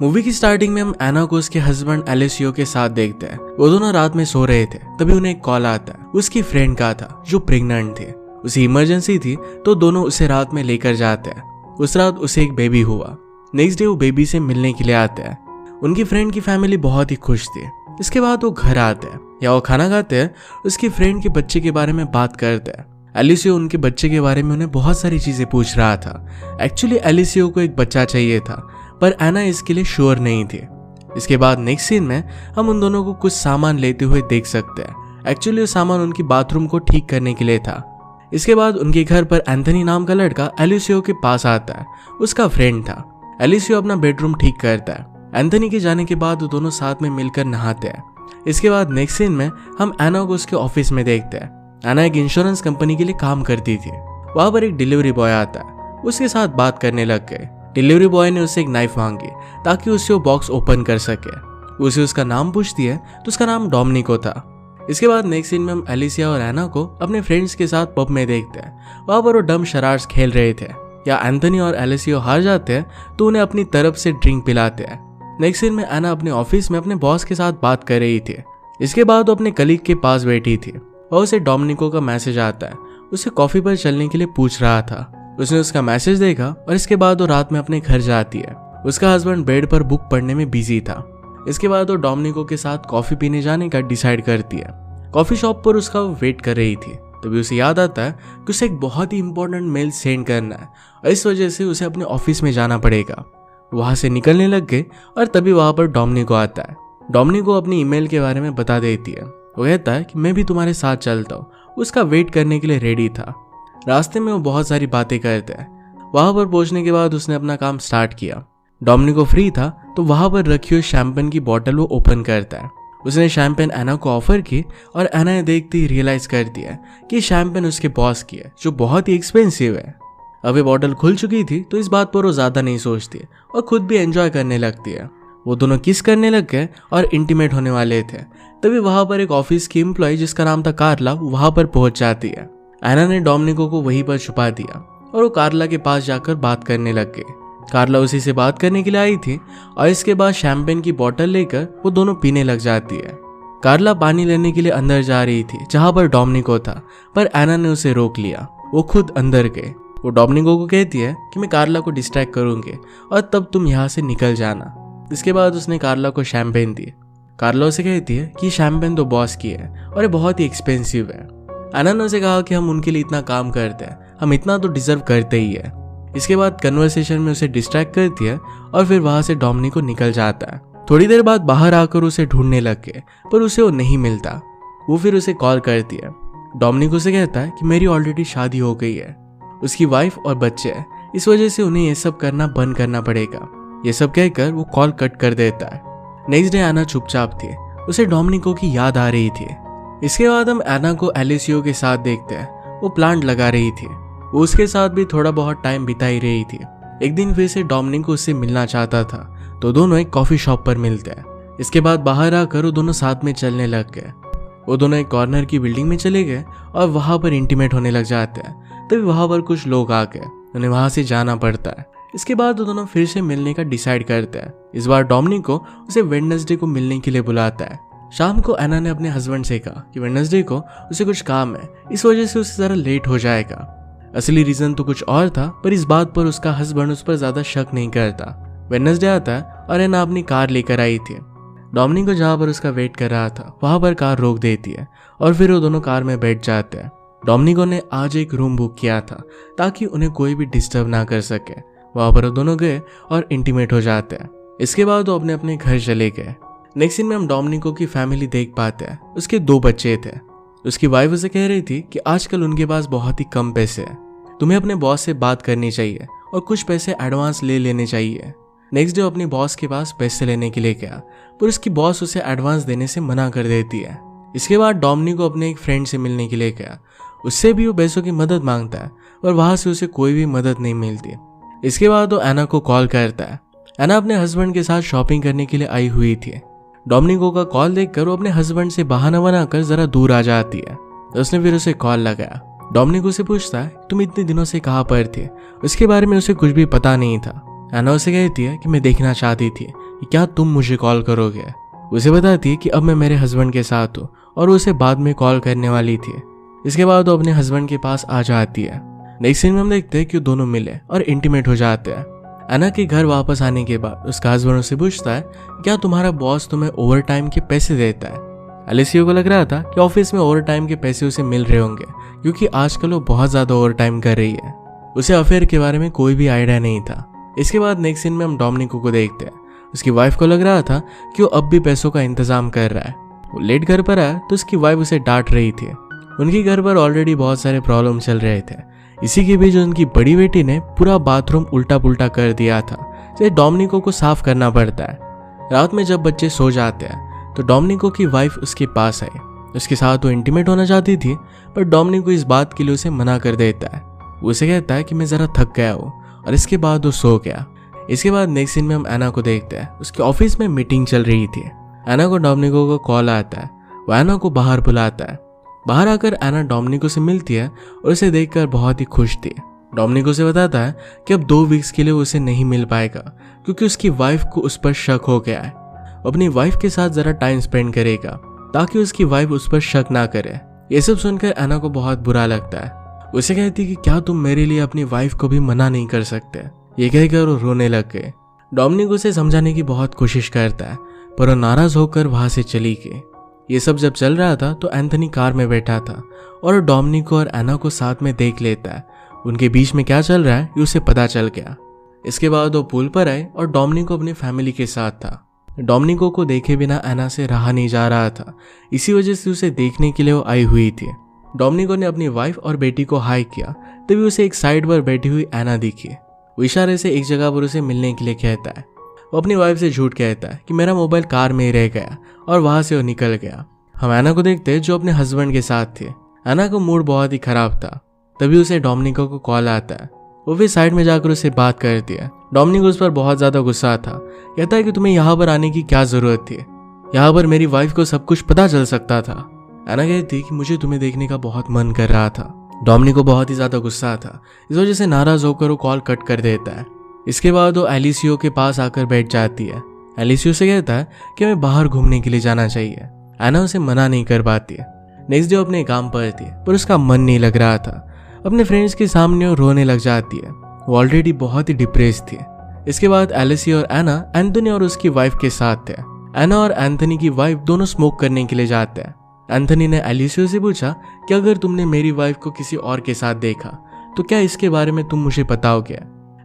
Movie की starting में हम एना को उसके हस्बैंड एलिसियो के साथ देखते हैं। वो दोनों रात में सो रहे थे, तभी उन्हें एक कॉल आता है। उसकी फ्रेंड का था जो प्रेग्नेंट थी, उसे इमरजेंसी थी, तो दोनों उसे रात में लेकर जाते हैं। उस रात उसे एक बेबी हुआ। नेक्स्ट डे वो बेबी से मिलने के लिए आते हैं। उनकी फ्रेंड की फैमिली बहुत ही खुश थी। इसके बाद वो घर आते हैं, या वो खाना खाते हैं। उसकी फ्रेंड के बच्चे के बारे में बात करते हैं। एलिसियो उनके बच्चे के बारे में उन्हें बहुत सारी चीजें पूछ रहा था। एक्चुअली एलिसियो को एक बच्चा चाहिए था, पर एना इसके लिए श्योर नहीं थी। इसके बाद नेक्स्ट सीन में हम उन दोनों को कुछ सामान लेते हुए देख सकते हैं। एक्चुअली वो सामान उनकी बाथरूम को ठीक करने के लिए था। इसके बाद उनके घर पर एंथनी नाम का लड़का एलिसियो के पास आता है। उसका फ्रेंड था। एलिसियो अपना बेडरूम ठीक करता है। एंथनी के जाने के बाद वो दोनों साथ में मिलकर नहाते हैं। इसके बाद नेक्स्ट सीन में हम एना को उसके ऑफिस में देखते हैं। एना एक इंश्योरेंस कंपनी के लिए काम करती थी। वहां पर एक डिलीवरी बॉय आता है। उसके साथ बात करने लग गए। डिलीवरी बॉय ने उससे एक नाइफ मांगी ताकि उससे वो बॉक्स ओपन कर सके। उसे उसका नाम पूछती है तो उसका नाम डोमिनिको था। इसके बाद नेक्स्ट सीन में हम एलिसिया और एना को अपने फ्रेंड्स के साथ पब में देखते हैं। वहां पर वो डम शरार्स खेल रहे थे। या एंथनी और एलिसियो हार जाते हैं तो उन्हें अपनी तरफ से ड्रिंक पिलाते हैं। नेक्स्ट सीन में एना अपने ऑफिस में अपने बॉस के साथ बात कर रही थी। इसके बाद वो अपने कलीग के पास बैठी थी और उसे डोमिनिको का मैसेज आता है। उसे कॉफी पर चलने के लिए पूछ रहा था। उसने उसका मैसेज देखा और इसके बाद वो रात में अपने घर जाती है। उसका हस्बैंड बेड पर बुक पढ़ने में बिजी था। इसके बाद वो डोमिनिको के साथ कॉफी पीने जाने का डिसाइड करती है। कॉफी शॉप पर उसका वो वेट कर रही थी। तभी उसे याद आता है कि उसे एक बहुत ही इंपॉर्टेंट मेल सेंड करना है और इस वजह से उसे अपने ऑफिस में जाना पड़ेगा। वहां से निकलने लग गए और तभी वहां पर डोमिनिको आता है। डोमिनिको अपनी ईमेल के बारे में बता देती है। वो कहता है कि मैं भी तुम्हारे साथ चलता हूँ। उसका वेट करने के लिए रेडी था। रास्ते में वो बहुत सारी बातें करते हैं। वहां पर पहुंचने के बाद उसने अपना काम स्टार्ट किया। डोमिनिको फ्री था तो वहां पर रखी हुई शैंपेन की बोतल वो ओपन करता है। उसने शैंपेन एना को ऑफर की और एना ने देखते ही रियलाइज कर दिया कि शैंपेन उसके बॉस की है, जो बहुत ही एक्सपेंसिव है। अब ये बॉटल खुल चुकी थी तो इस बात पर वो ज्यादा नहीं सोचती और खुद भी एंजॉय करने लगती है। वो दोनों किस करने लग गए और इंटीमेट होने वाले थे। तभी वहां पर एक ऑफिस की एम्प्लॉय जिसका नाम था कार्ला वहां पर पहुंच जाती है। एना ने डोमिनिको को वहीं पर छुपा दिया और वो कार्ला के पास जाकर बात करने लग गए। कार्ला उसी से बात करने के लिए आई थी और इसके बाद शैंपेन की बोतल लेकर वो दोनों पीने लग जाती है। कार्ला पानी लेने के लिए अंदर जा रही थी जहां पर डोमिनिको था, पर एना ने उसे रोक लिया। वो खुद अंदर गए। वो डोमिनिको को कहती है कि मैं कार्ला को डिस्ट्रैक्ट करूंगी और तब तुम यहाँ से निकल जाना। इसके बाद उसने कार्ला को शैंपेन दी। कार्ला उसे कहती है कि शैंपेन तो बॉस की है और ये बहुत ही एक्सपेंसिव है। एना ने उसे कहा कि हम उनके लिए इतना काम करते हैं, हम इतना तो डिजर्व करते ही है। इसके बाद कन्वर्सेशन में उसे डिस्ट्रैक्ट करती है और फिर वहां से डोमिनिको निकल जाता है। थोड़ी देर बाद बाहर आकर उसे ढूंढने लग गए, पर उसे वो नहीं मिलता। वो फिर उसे कॉल करती है। डोमिनिको से कहता है कि मेरी ऑलरेडी शादी हो गई है, उसकी वाइफ और बच्चे हैं, इस वजह से उन्हें ये सब करना बंद करना पड़ेगा। ये सब कहकर वो कॉल कट कर देता है। नेक्स्ट डे एना चुपचाप थी। उसे डोमिनिको की याद आ रही थी। इसके बाद हम एना को एलिसियो के साथ देखते हैं। वो प्लांट लगा रही थी। वो उसके साथ भी थोड़ा बहुत टाइम बिता ही रही थी। एक दिन फिर से डोमिनिको उससे मिलना चाहता था तो दोनों एक कॉफी शॉप पर मिलते हैं। इसके बाद बाहर आकर वो दोनों साथ में चलने लग गए। वो दोनों एक कॉर्नर की बिल्डिंग में चले गए और वहां पर इंटीमेट होने लग जाते हैं। तभी वहां पर कुछ लोग आ गए। उन्हें वहां से जाना पड़ता है। इसके बाद वो दोनों फिर से मिलने का डिसाइड करते हैं। इस बार डोमिनिको उसे वेडनेसडे को मिलने के लिए बुलाता है। शाम को एना ने अपने हस्बैंड से कहा कि वेडनेसडे को उसे कुछ काम है, इस वजह से उसे जरा लेट हो जाएगा। असली रीजन तो कुछ और था, पर इस बात पर उसका हस्बैंड उस पर ज्यादा शक नहीं करता। वेडनेसडे आता है और एना अपनी कार लेकर आई थी। डोमिनिको जहां पर उसका वेट कर रहा था वहां पर कार रोक देती है और फिर वो दोनों कार में बैठ जाते हैं। डोमिनिको ने आज एक रूम बुक किया था ताकि उन्हें कोई भी डिस्टर्ब ना कर सके। वहां पर वो दोनों गए और इंटीमेट हो जाते हैं। इसके बाद वो अपने अपने घर चले गए। नेक्स्ट सीन में हम डोमिनिको की फैमिली देख पाते हैं। उसके 2 बच्चे थे। उसकी वाइफ उसे कह रही थी कि आजकल उनके पास बहुत ही कम पैसे हैं, तुम्हें अपने बॉस से बात करनी चाहिए और कुछ पैसे एडवांस ले लेने चाहिए। नेक्स्ट डे अपने बॉस के पास पैसे लेने के लिए गया, पर उसकी बॉस उसे एडवांस देने से मना कर देती है। इसके बाद डोमिनिको अपने एक फ्रेंड से मिलने के लिए गया। उससे भी वो पैसों की मदद मांगता है, पर वहां से उसे कोई भी मदद नहीं मिलती। इसके बाद वो एना को कॉल करता है। एना अपने हस्बैंड के साथ शॉपिंग करने के लिए आई हुई थी। डोमिनिको का कॉल देखकर वो अपने हस्बैंड से बहाना बनाकर जरा दूर आ जाती है। उसने फिर उसे कॉल लगाया। डोमिनिको से पूछता है तुम इतने दिनों से कहाँ पर थे। उसके बारे में उसे कुछ भी पता नहीं था। एना उसे कहती है कि मैं देखना चाहती थी कि क्या तुम मुझे कॉल करोगे। उसे बताती है कि अब मैं मेरे हस्बैंड के साथ हूँ और वो उसे बाद में कॉल करने वाली थी। इसके बाद वो अपने हस्बैंड के पास आ जाती है। नेक्स्ट सीन में हम देखते हैं कि वो दोनों मिले और इंटीमेट हो जाते हैं। एना के घर वापस आने के बाद उसका हस्बैंड उससे पूछता है क्या तुम्हारा बॉस तुम्हें ओवर टाइम के पैसे देता है। एलिसियो को लग रहा था कि ऑफिस में ओवर टाइम के पैसे उसे मिल रहे होंगे क्योंकि आजकल वो बहुत ज्यादा ओवर टाइम कर रही है। उसे अफेयर के बारे में कोई भी आइडिया नहीं था। इसके बाद नेक्स्ट सीन में हम डोमिनिको को देखते हैं। उसकी वाइफ को लग रहा था कि वो अब भी पैसों का इंतजाम कर रहा है। वो लेट घर पर आया तो उसकी वाइफ उसे डांट रही थी। उनके घर पर ऑलरेडी बहुत सारे प्रॉब्लम चल रहे थे। इसी के बीच उनकी बड़ी बेटी ने पूरा बाथरूम उल्टा पुल्टा कर दिया था, जिसे डोमिनिको को साफ करना पड़ता है। रात में जब बच्चे सो जाते हैं तो डोमिनिको की वाइफ उसके पास आई। उसके साथ वो इंटीमेट होना चाहती थी, पर डोमिनिको इस बात के लिए उसे मना कर देता है। वो उसे कहता है कि मैं जरा थक गया हूँ, और इसके बाद वो सो गया। इसके बाद नेक्स्ट सीन में हम एना को देखते हैं। उसके ऑफिस में मीटिंग चल रही थी। एना को डोमिनिको का कॉल आता है। वो एना को बाहर बुलाता है। बाहर आकर एना डोमिनिको से मिलती है और उसे देखकर बहुत ही खुश थी। डोमिनिको से बताता है कि अब 2 वीक्स के लिए उसे नहीं मिल पाएगा क्योंकि उसकी वाइफ को उस पर शक हो गया है। अपनी वाइफ के साथ जरा टाइम स्पेंड करेगा ताकि उसकी वाइफ उस पर शक ना करे। ये सब सुनकर एना को बहुत बुरा लगता है। उसे कहती है कि क्या तुम मेरे लिए अपनी वाइफ को भी मना नहीं कर सकते। ये कहकर वो रोने लग गए। डोमिनिको उसे समझाने की बहुत कोशिश करता है, पर वो नाराज होकर वहां से चली गई। ये सब जब चल रहा था तो एंथनी कार में बैठा था और डोमिनिको और एना को साथ में देख लेता है। उनके बीच में क्या चल रहा है ये उसे पता चल गया। इसके बाद वो पुल पर आए और डोमिनिको अपनी फैमिली के साथ था। डोमिनिको को देखे बिना एना से रहा नहीं जा रहा था, इसी वजह से उसे देखने के लिए वो आई हुई थी। डोमिनिको ने अपनी वाइफ और बेटी को हाई किया, तभी उसे एक साइड पर बैठी हुई एना दिखी। वो इशारे से एक जगह पर उसे मिलने के लिए कहता है। वो अपनी वाइफ से झूठ कहता है कि मेरा मोबाइल कार में ही रह गया, और वहां से वो निकल गया। हम एना को देखते हैं जो अपने हस्बैंड के साथ थे। एना का मूड बहुत ही खराब था। तभी उसे डोमिनिको को कॉल आता है। वो भी साइड में जाकर उससे बात करती है। डोमिनिको उस पर बहुत ज्यादा गुस्सा था। कहता है कि तुम्हें यहाँ पर आने की क्या जरूरत थी, यहाँ पर मेरी वाइफ को सब कुछ पता चल सकता था। एना कहती कि मुझे तुम्हें देखने का बहुत मन कर रहा था। डोमिनिको बहुत ही ज्यादा गुस्सा था, इस वजह से नाराज होकर वो कॉल कट कर देता है। इसके बाद वो एलिसियो के पास आकर बैठ जाती है। एलिसियो से कहता है कि हमें बाहर घूमने के लिए जाना चाहिए। एना उसे मना नहीं कर पाती है। नेक्स्ट डे अपने काम पर थी, पर उसका मन नहीं लग रहा था। अपने फ्रेंड्स के सामने वो रोने लग जाती है। वो ऑलरेडी बहुत ही डिप्रेस थी। इसके बाद एलिसियो और एना एंथनी और उसकी वाइफ के साथ थे। एना और एंथनी की वाइफ दोनों स्मोक करने के लिए जाते हैं। एंथनी ने एलिसियो से पूछा कि अगर तुमने मेरी वाइफ को किसी और के साथ देखा तो क्या इसके बारे में तुम मुझे बताओगे।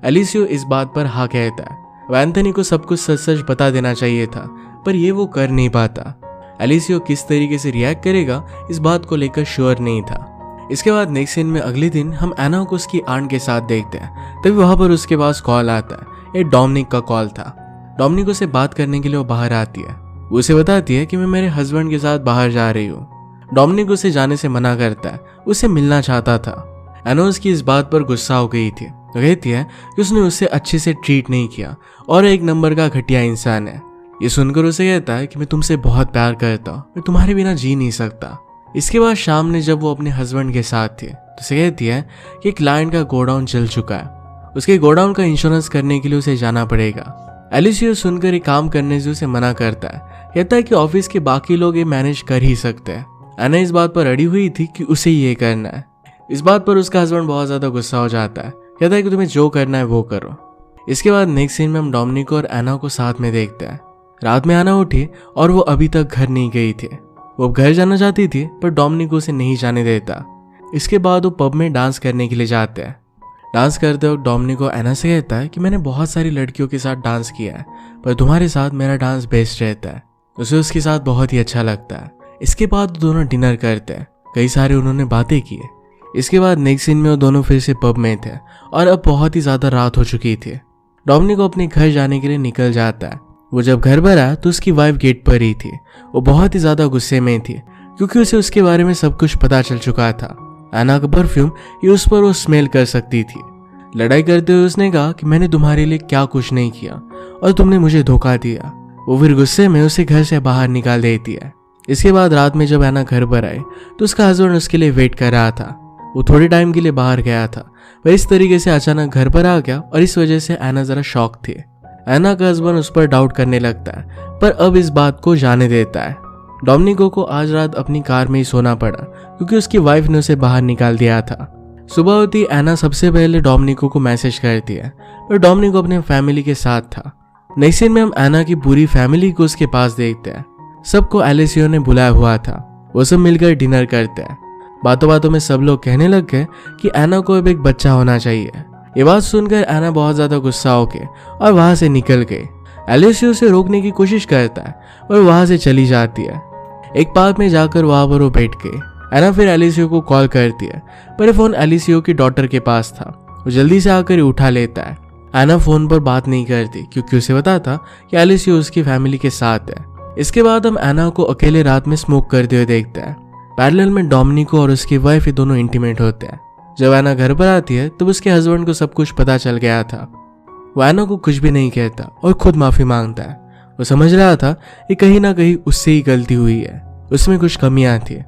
एलिसियो इस बात पर हाँ कहता है। वो एंथनी को सब कुछ सच सच बता देना चाहिए था, पर ये वो कर नहीं पाता। एलिसियो किस तरीके से रिएक्ट करेगा इस बात को लेकर श्योर नहीं था। इसके बाद नेक्स्ट सीन में अगले दिन हम एना को उसकी आंट के साथ देखते हैं। तभी वहां पर उसके पास कॉल आता है। ये डोमिनिक का कॉल था। डोमिनिको से बात करने के लिए वो बाहर आती है। वो उसे बताती है कि मैं मेरे हस्बैंड के साथ बाहर जा रही हूँ। डोमिनिको उसे जाने से मना करता है, उसे मिलना चाहता था। एना उसकी इस बात पर गुस्सा हो गई थी। तो कहती है कि उसने उससे अच्छे से ट्रीट नहीं किया और 1 नंबर का घटिया इंसान है। ये सुनकर उसे कहता है कि मैं तुमसे बहुत प्यार करता हूँ, मैं तुम्हारे बिना जी नहीं सकता। इसके बाद शाम में जब वो अपने हस्बैंड के साथ थी तो उसे कहती है कि क्लाइंट का गोडाउन जल चुका है, उसके गोडाउन का इंश्योरेंस करने के लिए उसे जाना पड़ेगा। एलिसियो सुनकर एक काम करने से उसे मना करता है। कहता है कि ऑफिस के बाकी लोग ये मैनेज कर ही सकते हैं। एना इस बात पर अड़ी हुई थी कि उसे ये करना है। इस बात पर उसका हस्बैंड बहुत ज्यादा गुस्सा हो जाता है। कहता है कि तुम्हें जो करना है वो करो। इसके बाद नेक्स्ट सीन में हम डोमिनिको और एना को साथ में देखते हैं। रात में एना उठी और वो अभी तक घर नहीं गई थी। वो घर जाना चाहती थी, पर डोमिनिको उसे नहीं जाने देता। इसके बाद वो पब में डांस करने के लिए जाते हैं। डांस करते वक्त डोमिनिको एना से कहता है कि मैंने बहुत सारी लड़कियों के साथ डांस किया है, पर तुम्हारे साथ मेरा डांस बेस्ट रहता है। उसे उसके साथ बहुत ही अच्छा लगता है। इसके बाद दोनों डिनर करते हैं। कई सारे उन्होंने बातें की। इसके बाद नेक्स्ट सीन में वो दोनों फिर से पब में थे और अब बहुत ही ज्यादा रात हो चुकी थी। डोमिनिको अपने घर जाने के लिए निकल जाता है। वो जब घर पर आया तो उसकी वाइफ गेट पर ही थी। वो बहुत ही ज्यादा गुस्से में थी क्योंकि उसे उसके बारे में सब कुछ पता चल चुका था। एना का परफ्यूम ये उस पर वो स्मेल कर सकती थी। लड़ाई करते हुए उसने कहा कि मैंने तुम्हारे लिए क्या कुछ नहीं किया और तुमने मुझे धोखा दिया। वो फिर गुस्से में उसे घर से बाहर निकाल देती है। इसके बाद रात में जब एना घर पर आई तो उसका हस्बैंड उसके लिए वेट कर रहा था। वो थोड़े टाइम के लिए बाहर गया था, वह इस तरीके से अचानक घर पर आ गया और इस वजह से एना जरा शॉक थी। एना का हस्बैंड उस पर डाउट करने लगता है, पर अब इस बात को जाने देता है। डोमिनिको को आज रात अपनी कार में ही सोना पड़ा क्योंकि उसकी वाइफ ने उसे बाहर निकाल दिया था। सुबह होती एना सबसे पहले डोमिनिको को मैसेज करती है, पर डोमिनिको अपने फैमिली के साथ था। नेक्स्ट सीन में हम एना की पूरी फैमिली को उसके पास देखते हैं। सबको एलिसियो ने बुलाया हुआ था। वो सब मिलकर डिनर करते हैं। बातों बातों में सब लोग कहने लग गए कि एना को अब एक बच्चा होना चाहिए। ये बात सुनकर एना बहुत ज्यादा गुस्सा होके और वहां से निकल गई। एलिसियो उसे रोकने की कोशिश करता है और वहां से चली जाती है। एक पार्क में जाकर वहां पर वो बैठ गई। एना फिर एलिसियो को कॉल करती है, पर फोन एलिसियो की डॉटर के पास था। वो जल्दी से आकर उठा लेता है। एना फोन पर बात नहीं करती क्योंकि उसे पता था कि एलिसियो उसकी फैमिली के साथ है। इसके बाद हम एना को अकेले रात में स्मोक करते हुए देखते हैं। पैरेलल में डोमिनिको और उसकी वाइफ ये दोनों इंटीमेट होते हैं। जब एना घर पर आती है तब उसके हस्बैंड को सब कुछ पता चल गया था। वो एना को कुछ भी नहीं कहता और खुद माफी मांगता है। वो समझ रहा था कि कहीं ना कहीं उससे ही गलती हुई है, उसमें कुछ कमियां थी।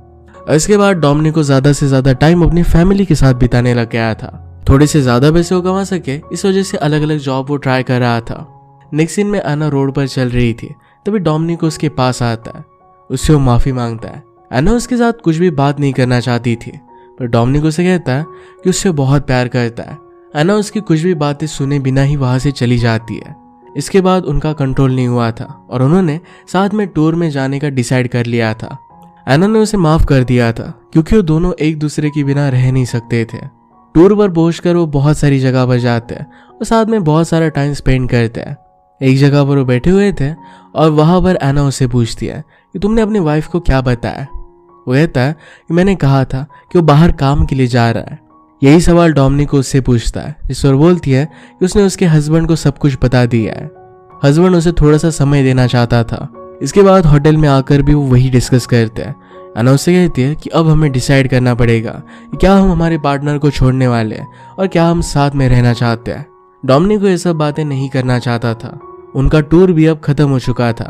इसके बाद डोमिनिको ज्यादा से ज्यादा टाइम अपनी फैमिली के साथ बिताने लग गया था। थोड़े से ज्यादा पैसे वो कमा सके इस वजह से अलग अलग जॉब वो ट्राई कर रहा था। नेक्स्ट सीन में एना रोड पर चल रही थी, तभी डोमिनिको उसके पास आता है। उससे वो माफी मांगता है। एना उसके साथ कुछ भी बात नहीं करना चाहती थी, पर डोमिनिको से कहता है कि उससे बहुत प्यार करता है। एना उसकी कुछ भी बातें सुने बिना ही वहां से चली जाती है। इसके बाद उनका कंट्रोल नहीं हुआ था और उन्होंने साथ में टूर में जाने का डिसाइड कर लिया था। एना ने उसे माफ कर दिया था क्योंकि वो दोनों एक दूसरे के बिना रह नहीं सकते थे। टूर पर पहुंचकर वो बहुत सारी जगह पर जाते हैं और साथ में बहुत सारा टाइम स्पेंड करते हैं। एक जगह पर वो बैठे हुए थे और वहां पर एना उससे पूछती है कि तुमने अपनी वाइफ को क्या बताया। वो कहता है कि मैंने कहा था कि वो बाहर काम के लिए जा रहा है। यही सवाल डोमिनिको उससे पूछता है, जिस पर बोलती है कि उसने उसके हस्बैंड को सब कुछ बता दिया है। हस्बैंड उसे थोड़ा सा समय देना चाहता था। इसके बाद होटल में आकर भी वो वही डिस्कस करते हैं। एना उससे कहती है कि अब हमें डिसाइड करना पड़ेगा कि क्या हम हमारे पार्टनर को छोड़ने वाले हैं और क्या हम साथ में रहना चाहते हैं। डोमिनिको ये सब बातें नहीं करना चाहता था। उनका टूर भी अब खत्म हो चुका था।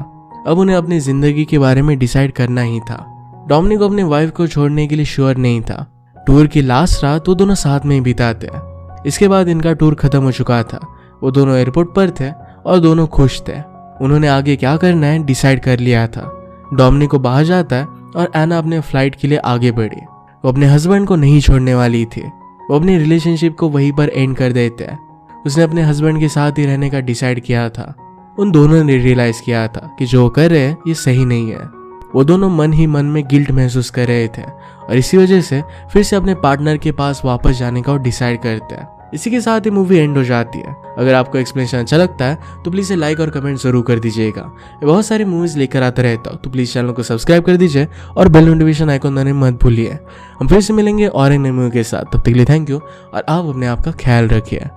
अब उन्हें अपनी जिंदगी के बारे में डिसाइड करना ही था। डोमिनिको अपनी वाइफ को छोड़ने के लिए श्योर नहीं था। टूर की लास्ट रात वो दोनों साथ में ही बिताते हैं। इसके बाद इनका टूर खत्म हो चुका था। वो दोनों एयरपोर्ट पर थे और दोनों खुश थे। उन्होंने आगे क्या करना है डिसाइड कर लिया था। डोमिनिको बाहर जाता है और एना अपने फ्लाइट के लिए आगे बढ़ी। वो अपने हस्बैंड को नहीं छोड़ने वाली थी। वो अपनी रिलेशनशिप को वहीं पर एंड कर देते हैं। उसने अपने हस्बैंड के साथ ही रहने का डिसाइड किया था। उन दोनों ने रियलाइज किया था कि जो कर रहे हैं ये सही नहीं है। वो दोनों मन ही मन में गिल्ट महसूस कर रहे थे और इसी वजह से फिर से अपने पार्टनर के पास वापस जाने का डिसाइड करते हैं। इसी के साथ ही मूवी एंड हो जाती है। अगर आपको एक्सप्लेनेशन अच्छा लगता है तो प्लीज़ से लाइक और कमेंट जरूर कर दीजिएगा। मैं बहुत सारी मूवीज लेकर आता रहता हूँ, तो प्लीज़ चैनल को सब्सक्राइब कर दीजिए और बेल नोटिफिकेशन आइकॉन दबाना मत भूलिए। हम फिर से मिलेंगे और एक नई मूवी के साथ। तब तक के लिए थैंक यू और आप अपने आप का ख्याल रखिए।